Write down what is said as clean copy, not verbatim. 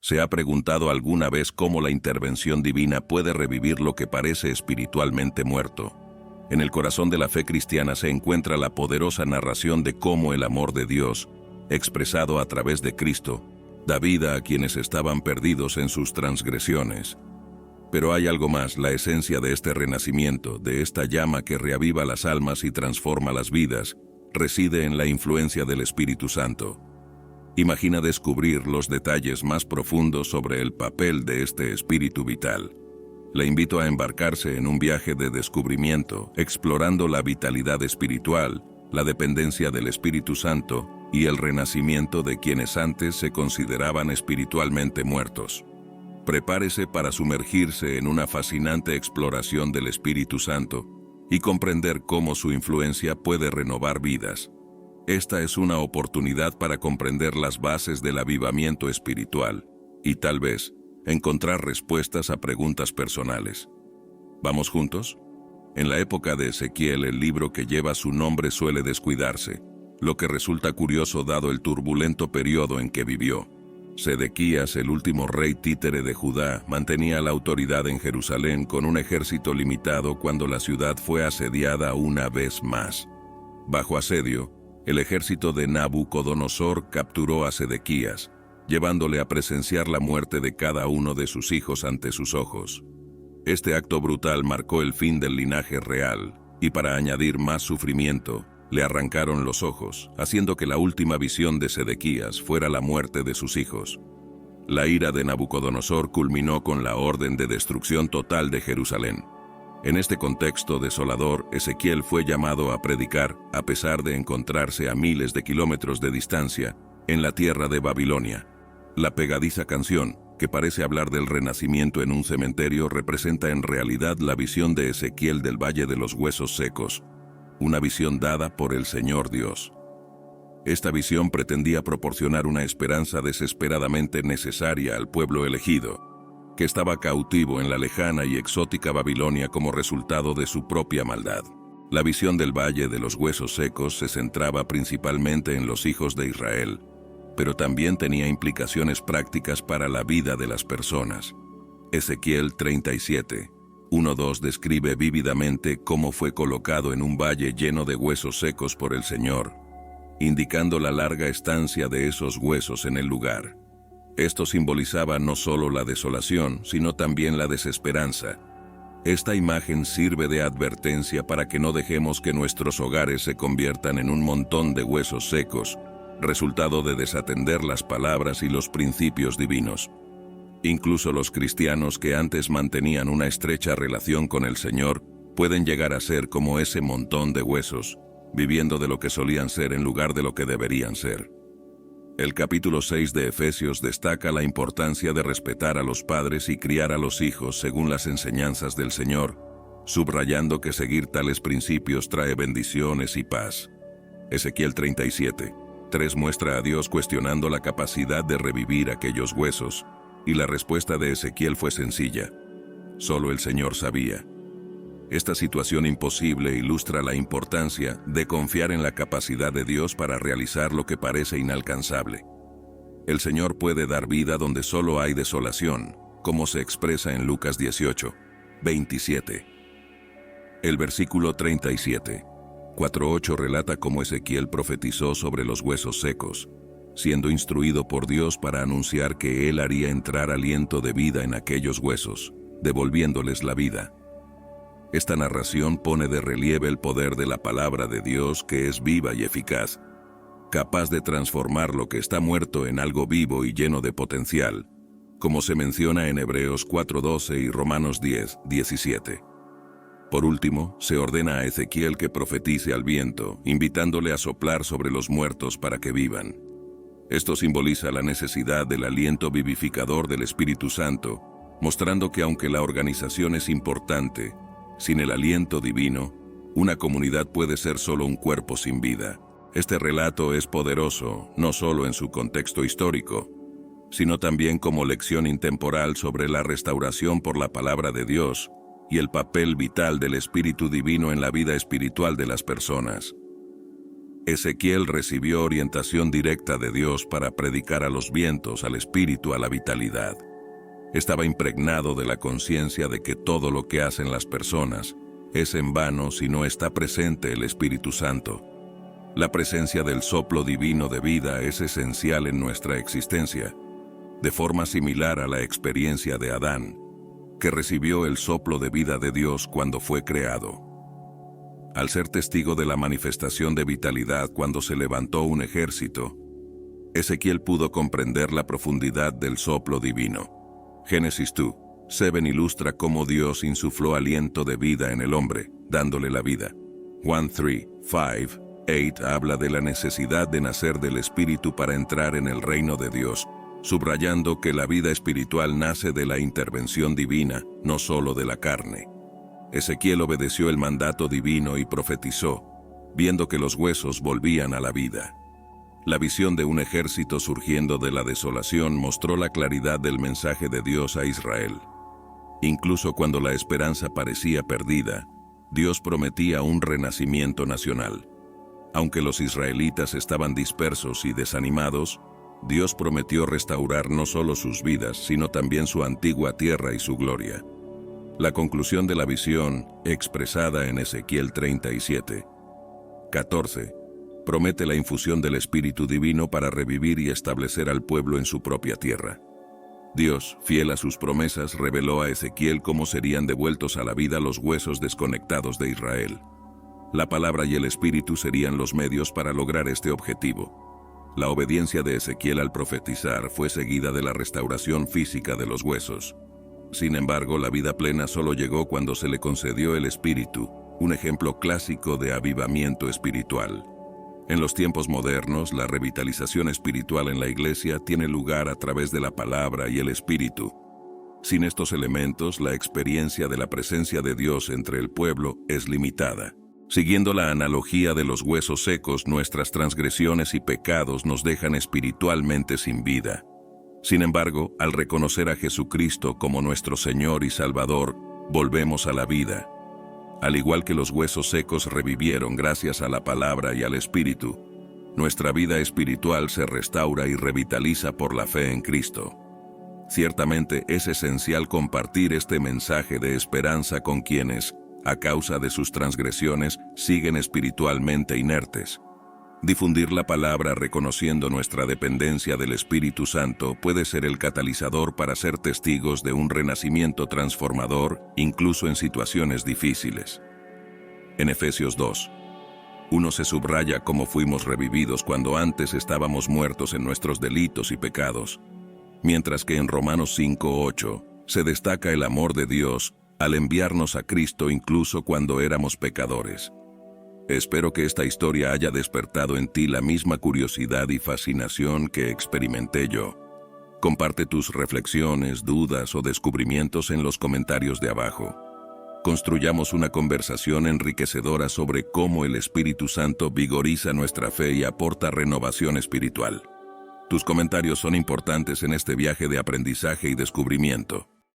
¿Se ha preguntado alguna vez cómo la intervención divina puede revivir lo que parece espiritualmente muerto? En el corazón de la fe cristiana se encuentra la poderosa narración de cómo el amor de Dios, expresado a través de Cristo, da vida a quienes estaban perdidos en sus transgresiones. Pero hay algo más: la esencia de este renacimiento, de esta llama que reaviva las almas y transforma las vidas, reside en la influencia del Espíritu Santo. Imagina descubrir los detalles más profundos sobre el papel de este espíritu vital. Le invito a embarcarse en un viaje de descubrimiento, explorando la vitalidad espiritual, la dependencia del Espíritu Santo y el renacimiento de quienes antes se consideraban espiritualmente muertos. Prepárese para sumergirse en una fascinante exploración del Espíritu Santo y comprender cómo su influencia puede renovar vidas. Esta es una oportunidad para comprender las bases del avivamiento espiritual y, tal vez, encontrar respuestas a preguntas personales. ¿Vamos juntos? En la época de Ezequiel, el libro que lleva su nombre suele descuidarse, lo que resulta curioso dado el turbulento periodo en que vivió. Sedequías, el último rey títere de Judá, mantenía la autoridad en Jerusalén con un ejército limitado cuando la ciudad fue asediada una vez más. Bajo asedio, el ejército de Nabucodonosor capturó a Sedequías, llevándole a presenciar la muerte de cada uno de sus hijos ante sus ojos. Este acto brutal marcó el fin del linaje real, y para añadir más sufrimiento, le arrancaron los ojos, haciendo que la última visión de Sedequías fuera la muerte de sus hijos. La ira de Nabucodonosor culminó con la orden de destrucción total de Jerusalén. En este contexto desolador, Ezequiel fue llamado a predicar, a pesar de encontrarse a miles de kilómetros de distancia, en la tierra de Babilonia. La pegadiza canción, que parece hablar del renacimiento en un cementerio, representa en realidad la visión de Ezequiel del Valle de los Huesos Secos, una visión dada por el Señor Dios. Esta visión pretendía proporcionar una esperanza desesperadamente necesaria al pueblo elegido, que estaba cautivo en la lejana y exótica Babilonia como resultado de su propia maldad. La visión del Valle de los Huesos Secos se centraba principalmente en los hijos de Israel, pero también tenía implicaciones prácticas para la vida de las personas. Ezequiel 37, 1-2 describe vívidamente cómo fue colocado en un valle lleno de huesos secos por el Señor, indicando la larga estancia de esos huesos en el lugar. Esto simbolizaba no solo la desolación, sino también la desesperanza. Esta imagen sirve de advertencia para que no dejemos que nuestros hogares se conviertan en un montón de huesos secos, resultado de desatender las palabras y los principios divinos. Incluso los cristianos que antes mantenían una estrecha relación con el Señor pueden llegar a ser como ese montón de huesos, viviendo de lo que solían ser en lugar de lo que deberían ser. El capítulo 6 de Efesios destaca la importancia de respetar a los padres y criar a los hijos según las enseñanzas del Señor, subrayando que seguir tales principios trae bendiciones y paz. Ezequiel 37, 3 muestra a Dios cuestionando la capacidad de revivir aquellos huesos, y la respuesta de Ezequiel fue sencilla: solo el Señor sabía. Esta situación imposible ilustra la importancia de confiar en la capacidad de Dios para realizar lo que parece inalcanzable. El Señor puede dar vida donde solo hay desolación, como se expresa en Lucas 18, 27. El versículo 37, 4:8 relata cómo Ezequiel profetizó sobre los huesos secos, siendo instruido por Dios para anunciar que Él haría entrar aliento de vida en aquellos huesos, devolviéndoles la vida. Esta narración pone de relieve el poder de la palabra de Dios, que es viva y eficaz, capaz de transformar lo que está muerto en algo vivo y lleno de potencial, como se menciona en Hebreos 4:12 y Romanos 10:17. Por último, se ordena a Ezequiel que profetice al viento, invitándole a soplar sobre los muertos para que vivan. Esto simboliza la necesidad del aliento vivificador del Espíritu Santo, mostrando que aunque la organización es importante, sin el aliento divino, una comunidad puede ser solo un cuerpo sin vida. Este relato es poderoso, no solo en su contexto histórico, sino también como lección intemporal sobre la restauración por la palabra de Dios y el papel vital del Espíritu Divino en la vida espiritual de las personas. Ezequiel recibió orientación directa de Dios para predicar a los vientos, al espíritu, a la vitalidad. Estaba impregnado de la conciencia de que todo lo que hacen las personas es en vano si no está presente el Espíritu Santo. La presencia del soplo divino de vida es esencial en nuestra existencia, de forma similar a la experiencia de Adán, que recibió el soplo de vida de Dios cuando fue creado. Al ser testigo de la manifestación de vitalidad cuando se levantó un ejército, Ezequiel pudo comprender la profundidad del soplo divino. Génesis 2:7 ilustra cómo Dios insufló aliento de vida en el hombre, dándole la vida. Juan 3:5-8 habla de la necesidad de nacer del Espíritu para entrar en el reino de Dios, subrayando que la vida espiritual nace de la intervención divina, no solo de la carne. Ezequiel obedeció el mandato divino y profetizó, viendo que los huesos volvían a la vida. La visión de un ejército surgiendo de la desolación mostró la claridad del mensaje de Dios a Israel. Incluso cuando la esperanza parecía perdida, Dios prometía un renacimiento nacional. Aunque los israelitas estaban dispersos y desanimados, Dios prometió restaurar no solo sus vidas, sino también su antigua tierra y su gloria. La conclusión de la visión, expresada en Ezequiel 37:14, promete la infusión del Espíritu Divino para revivir y establecer al pueblo en su propia tierra. Dios, fiel a sus promesas, reveló a Ezequiel cómo serían devueltos a la vida los huesos desconectados de Israel. La palabra y el Espíritu serían los medios para lograr este objetivo. La obediencia de Ezequiel al profetizar fue seguida de la restauración física de los huesos. Sin embargo, la vida plena solo llegó cuando se le concedió el Espíritu, un ejemplo clásico de avivamiento espiritual. En los tiempos modernos, la revitalización espiritual en la Iglesia tiene lugar a través de la palabra y el Espíritu. Sin estos elementos, la experiencia de la presencia de Dios entre el pueblo es limitada. Siguiendo la analogía de los huesos secos, nuestras transgresiones y pecados nos dejan espiritualmente sin vida. Sin embargo, al reconocer a Jesucristo como nuestro Señor y Salvador, volvemos a la vida. Al igual que los huesos secos revivieron gracias a la palabra y al Espíritu, nuestra vida espiritual se restaura y revitaliza por la fe en Cristo. Ciertamente es esencial compartir este mensaje de esperanza con quienes, a causa de sus transgresiones, siguen espiritualmente inertes. Difundir la palabra reconociendo nuestra dependencia del Espíritu Santo puede ser el catalizador para ser testigos de un renacimiento transformador, incluso en situaciones difíciles. En Efesios 2:1 se subraya cómo fuimos revividos cuando antes estábamos muertos en nuestros delitos y pecados, mientras que en Romanos 5:8 se destaca el amor de Dios al enviarnos a Cristo incluso cuando éramos pecadores. Espero que esta historia haya despertado en ti la misma curiosidad y fascinación que experimenté yo. Comparte tus reflexiones, dudas o descubrimientos en los comentarios de abajo. Construyamos una conversación enriquecedora sobre cómo el Espíritu Santo vigoriza nuestra fe y aporta renovación espiritual. Tus comentarios son importantes en este viaje de aprendizaje y descubrimiento.